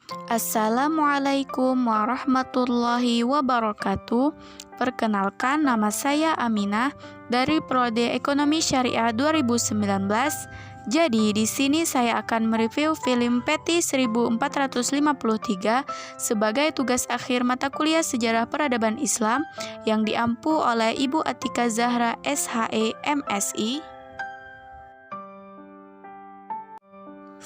Assalamualaikum warahmatullahi wabarakatuh. Perkenalkan, nama saya Aminah dari Prodi Ekonomi Syariah 2019. Jadi di sini saya akan mereview film PETI 1453 sebagai tugas akhir mata kuliah Sejarah Peradaban Islam yang diampu oleh Ibu Atika Zahra SHE MSI.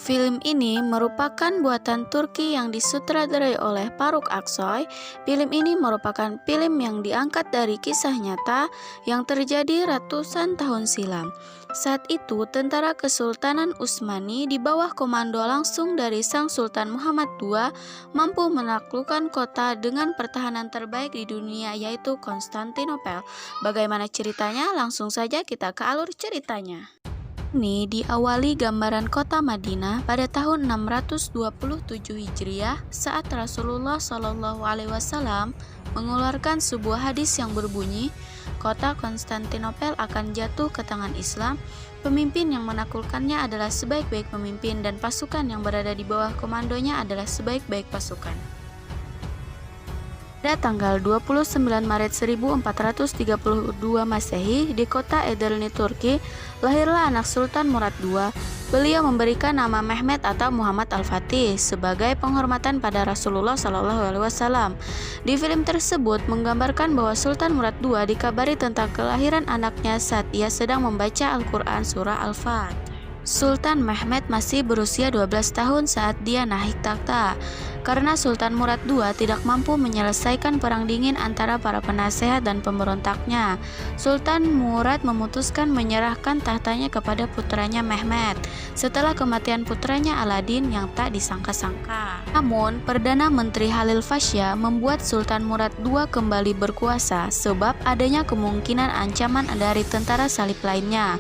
Film ini merupakan buatan Turki yang disutradarai oleh Faruk Aksoy. Film ini merupakan film yang diangkat dari kisah nyata yang terjadi ratusan tahun silam. Saat itu, tentara Kesultanan Utsmani di bawah komando langsung dari Sang Sultan Muhammad II mampu menaklukkan kota dengan pertahanan terbaik di dunia, yaitu Konstantinopel. Bagaimana ceritanya? Langsung saja kita ke alur ceritanya. Ini diawali gambaran kota Madinah pada tahun 627 Hijriah saat Rasulullah Shallallahu Alaihi Wasallam mengeluarkan sebuah hadis yang berbunyi, kota Konstantinopel akan jatuh ke tangan Islam. Pemimpin yang menaklukkannya adalah sebaik-baik pemimpin dan pasukan yang berada di bawah komandonya adalah sebaik-baik pasukan. Pada tanggal 29 Maret 1432 Masehi di kota Edirne, Turki, lahirlah anak Sultan Murad II. Beliau memberikan nama Mehmet atau Muhammad Al-Fatih sebagai penghormatan pada Rasulullah SAW. Di film tersebut menggambarkan bahwa Sultan Murad II dikabari tentang kelahiran anaknya saat ia sedang membaca Al-Quran surah Al-Fatih. Sultan Mehmet masih berusia 12 tahun saat dia naik takhta. Karena Sultan Murad II tidak mampu menyelesaikan perang dingin antara para penasehat dan pemberontaknya, Sultan Murad memutuskan menyerahkan tahtanya kepada putranya Mehmet setelah kematian putranya Aladin yang tak disangka-sangka. Namun, Perdana Menteri Halil Fasya membuat Sultan Murad II kembali berkuasa sebab adanya kemungkinan ancaman dari tentara salib lainnya,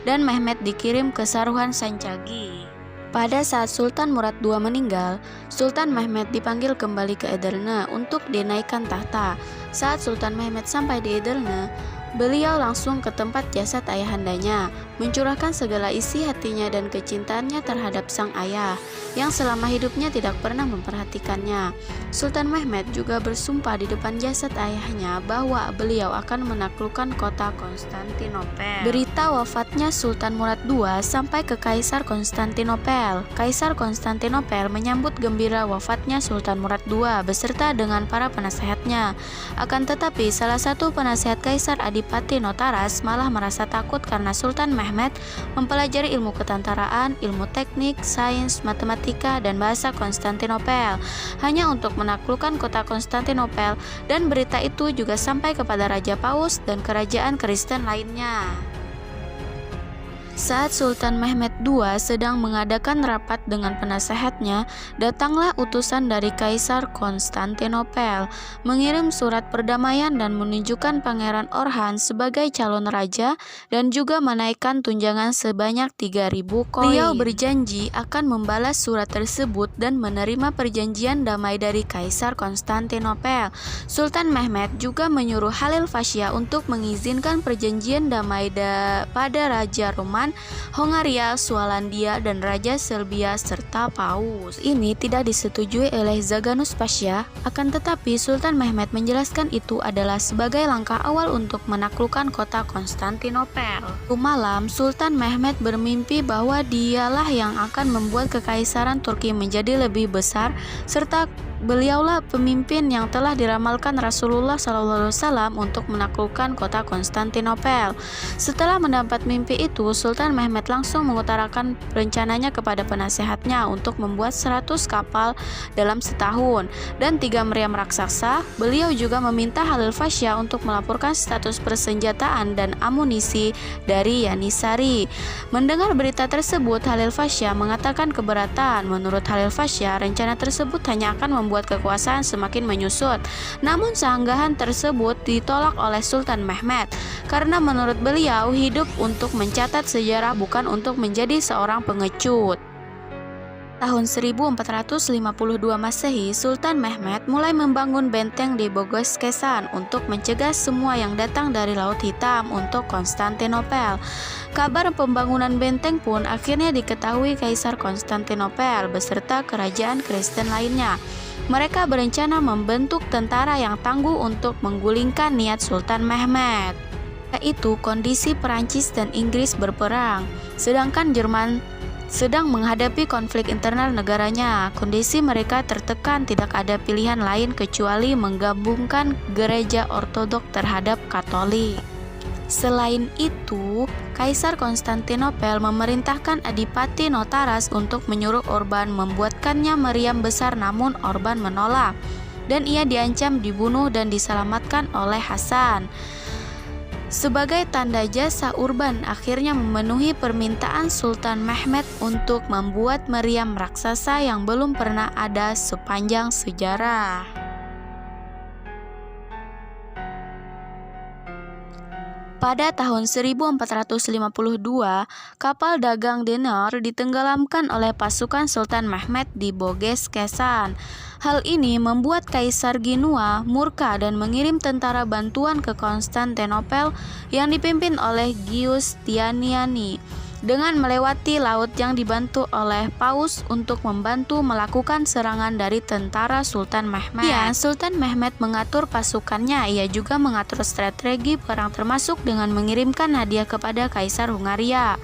dan Mehmet dikirim ke Saruhan Sancagi. Pada saat Sultan Murad II meninggal, Sultan Mehmet dipanggil kembali ke Edirne untuk dinaikkan tahta. Saat Sultan Mehmet sampai di Edirne, beliau langsung ke tempat jasad ayahandanya, mencurahkan segala isi hatinya dan kecintaannya terhadap sang ayah, yang selama hidupnya tidak pernah memperhatikannya. Sultan Mehmet juga bersumpah di depan jasad ayahnya bahwa beliau akan menaklukkan kota Konstantinopel. Berita wafatnya Sultan Murad II sampai ke Kaisar Konstantinopel. Kaisar Konstantinopel menyambut gembira wafatnya Sultan Murad II beserta dengan para penasehatnya. Akan tetapi, salah satu penasehat Kaisar Adipati Notaras malah merasa takut karena Sultan Mehmet mempelajari ilmu ketentaraan, ilmu teknik, sains, matematika, dan bahasa Konstantinopel hanya untuk menaklukkan kota Konstantinopel, dan berita itu juga sampai kepada Raja Paus dan kerajaan Kristen lainnya. Saat Sultan Mehmet II sedang mengadakan rapat dengan penasehatnya, datanglah utusan dari Kaisar Konstantinopel mengirim surat perdamaian dan menunjukkan Pangeran Orhan sebagai calon raja dan juga menaikkan tunjangan sebanyak 3.000 koin. Beliau berjanji akan membalas surat tersebut dan menerima perjanjian damai dari Kaisar Konstantinopel. Sultan Mehmet juga menyuruh Halil Fasya untuk mengizinkan perjanjian damai pada Raja Roman, Hongaria, Swalandia, dan Raja Serbia serta Paus. Ini tidak disetujui oleh Zaganus Pasha, akan tetapi Sultan Mehmet menjelaskan itu adalah sebagai langkah awal untuk menaklukkan kota Konstantinopel. Suatu malam, Sultan Mehmet bermimpi bahwa dialah yang akan membuat kekaisaran Turki menjadi lebih besar, serta beliaulah pemimpin yang telah diramalkan Rasulullah SAW untuk menaklukkan kota Konstantinopel. Setelah mendapat mimpi itu, Sultan Mehmet langsung mengutarakan rencananya kepada penasehatnya untuk membuat 100 kapal dalam setahun dan 3 meriam raksasa. Beliau juga meminta Halil Fasya untuk melaporkan status persenjataan dan amunisi dari Yanisari. Mendengar berita tersebut, Halil Fasya mengatakan keberatan. Menurut Halil Fasya, rencana tersebut hanya akan membuat kekuasaan semakin menyusut. Namun sanggahan tersebut ditolak oleh Sultan Mehmet karena menurut beliau hidup untuk mencatat sejarah bukan untuk menjadi seorang pengecut. Tahun 1452 Masehi, Sultan Mehmed mulai membangun benteng di Bogoskeshan untuk mencegah semua yang datang dari Laut Hitam untuk Konstantinopel. Kabar pembangunan benteng pun akhirnya diketahui Kaisar Konstantinopel beserta kerajaan Kristen lainnya. Mereka berencana membentuk tentara yang tangguh untuk menggulingkan niat Sultan Mehmed, yaitu kondisi Perancis dan Inggris berperang, sedangkan Jerman sedang menghadapi konflik internal negaranya. Kondisi mereka tertekan, tidak ada pilihan lain kecuali menggabungkan gereja Ortodok terhadap Katolik. Selain itu, Kaisar Konstantinopel memerintahkan Adipati Notaras untuk menyuruh Urban membuatkannya meriam besar, namun Urban menolak dan ia diancam dibunuh dan diselamatkan oleh Hasan. Sebagai tanda jasa, Urban akhirnya memenuhi permintaan Sultan Mehmed untuk membuat meriam raksasa yang belum pernah ada sepanjang sejarah. Pada tahun 1452, kapal dagang Dinar ditenggelamkan oleh pasukan Sultan Mehmed di Bogoskeshan. Hal ini membuat Kaisar Genua murka dan mengirim tentara bantuan ke Konstantinopel yang dipimpin oleh Giustiniani dengan melewati laut yang dibantu oleh Paus untuk membantu melakukan serangan dari tentara Sultan Mehmed. Ya, Sultan Mehmed mengatur pasukannya. Ia juga mengatur strategi perang termasuk dengan mengirimkan hadiah kepada Kaisar Hungaria.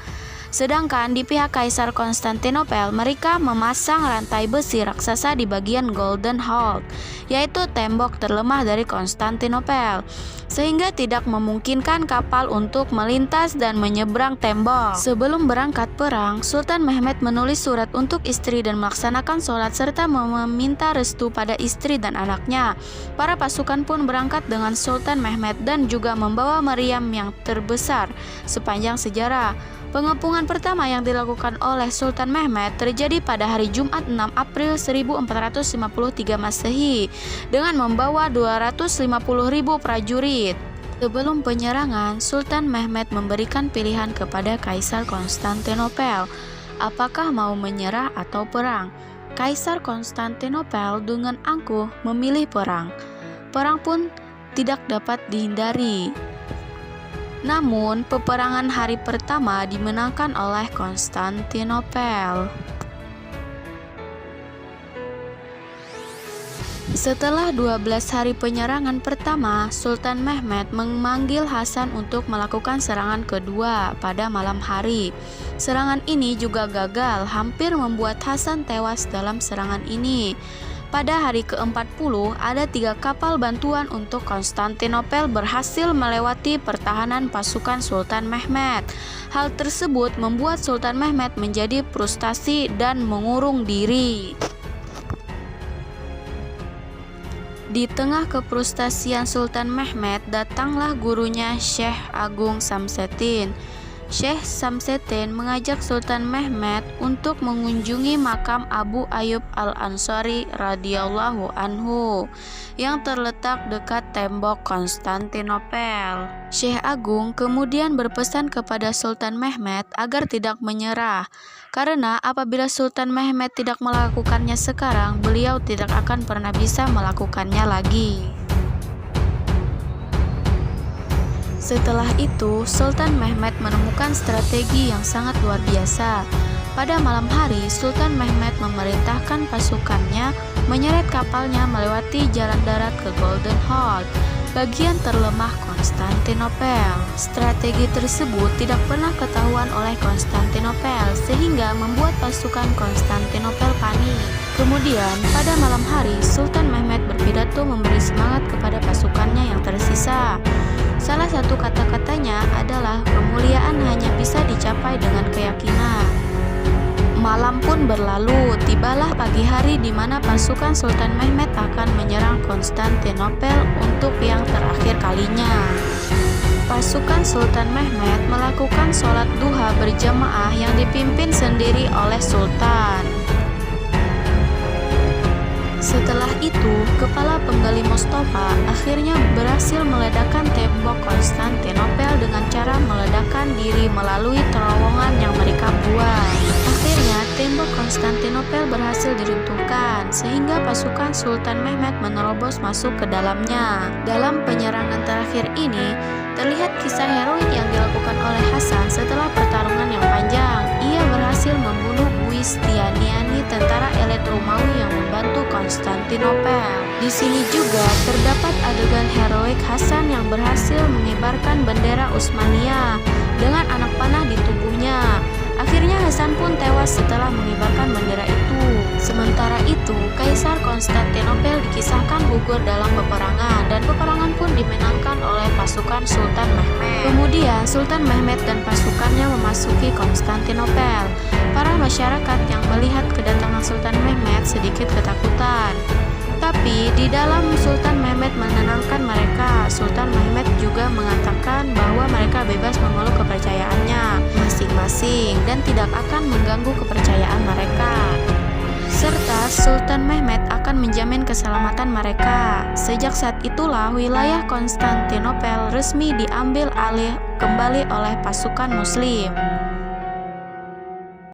Sedangkan di pihak Kaisar Konstantinopel, mereka memasang rantai besi raksasa di bagian Golden Hall, yaitu tembok terlemah dari Konstantinopel, sehingga tidak memungkinkan kapal untuk melintas dan menyeberang tembok. Sebelum berangkat perang, Sultan Mehmed menulis surat untuk istri dan melaksanakan sholat serta meminta restu pada istri dan anaknya. Para pasukan pun berangkat dengan Sultan Mehmed dan juga membawa meriam yang terbesar sepanjang sejarah. Pengepungan pertama yang dilakukan oleh Sultan Mehmed terjadi pada hari Jumat 6 April 1453 Masehi dengan membawa 250.000 prajurit. Sebelum penyerangan, Sultan Mehmed memberikan pilihan kepada Kaisar Konstantinopel, apakah mau menyerah atau perang. Kaisar Konstantinopel dengan angkuh memilih perang. Perang pun tidak dapat dihindari. Namun, peperangan hari pertama dimenangkan oleh Konstantinopel. Setelah 12 hari penyerangan pertama, Sultan Mehmed memanggil Hasan untuk melakukan serangan kedua pada malam hari. Serangan ini juga gagal, hampir membuat Hasan tewas dalam serangan ini. Pada hari ke-40, ada 3 kapal bantuan untuk Konstantinopel berhasil melewati pertahanan pasukan Sultan Mehmed. Hal tersebut membuat Sultan Mehmed menjadi frustasi dan mengurung diri. Di tengah kefrustasian Sultan Mehmed, datanglah gurunya Syekh Agung Samseddin. Syekh Samseddin mengajak Sultan Mehmed untuk mengunjungi makam Abu Ayyub Al-Ansari radhiyallahu anhu yang terletak dekat tembok Konstantinopel. Syekh Agung kemudian berpesan kepada Sultan Mehmed agar tidak menyerah, karena apabila Sultan Mehmed tidak melakukannya sekarang, beliau tidak akan pernah bisa melakukannya lagi. Setelah itu, Sultan Mehmed menemukan strategi yang sangat luar biasa. Pada malam hari, Sultan Mehmed memerintahkan pasukannya menyeret kapalnya melewati jalan darat ke Golden Hall, bagian terlemah Konstantinopel. Strategi tersebut tidak pernah ketahuan oleh Konstantinopel, sehingga membuat pasukan Konstantinopel panik. Kemudian, pada malam hari, Sultan Mehmed berpidato memberi semangat kepada pasukannya yang tersisa. Salah satu kata-katanya adalah kemuliaan hanya bisa dicapai dengan keyakinan. Malam pun berlalu, tibalah pagi hari di mana pasukan Sultan Mehmed akan menyerang Konstantinopel untuk yang terakhir kalinya. Pasukan Sultan Mehmed melakukan sholat duha berjamaah yang dipimpin sendiri oleh Sultan. Setelah itu, kepala penggali Mustafa akhirnya berhasil meledakkan tembok Konstantinopel dengan cara meledakkan diri melalui terowongan yang mereka buat. Akhirnya, tembok Konstantinopel berhasil diruntuhkan, sehingga pasukan Sultan Mehmed menerobos masuk ke dalamnya. Dalam penyerangan terakhir ini, terlihat kisah heroik yang dilakukan oleh Hasan setelah pertarungan yang panjang. Ia berhasil membunuh Buistianiani, tentara elit Romawi yang membantu Konstantinopel. Di sini juga terdapat adegan heroik Hasan yang berhasil mengibarkan bendera Utsmaniyah dengan anak panah di tubuhnya. Akhirnya Hasan pun tewas setelah mengibarkan bendera itu. Sementara itu, Kaisar Konstantinopel dikisahkan gugur dalam peperangan, dan peperangan pun dimenangkan oleh pasukan Sultan Mehmed. Kemudian Sultan Mehmed dan pasukannya memasuki Konstantinopel. Para masyarakat yang melihat kedatangan Sultan Mehmed sedikit ketakutan. Tapi di dalam Sultan Mehmed menenangkan mereka. Sultan Mehmed juga mengatakan bahwa mereka bebas memeluk kepercayaannya masing-masing dan tidak akan mengganggu kepercayaan mereka. Serta Sultan Mehmed akan menjamin keselamatan mereka. Sejak saat itulah wilayah Konstantinopel resmi diambil alih kembali oleh pasukan Muslim.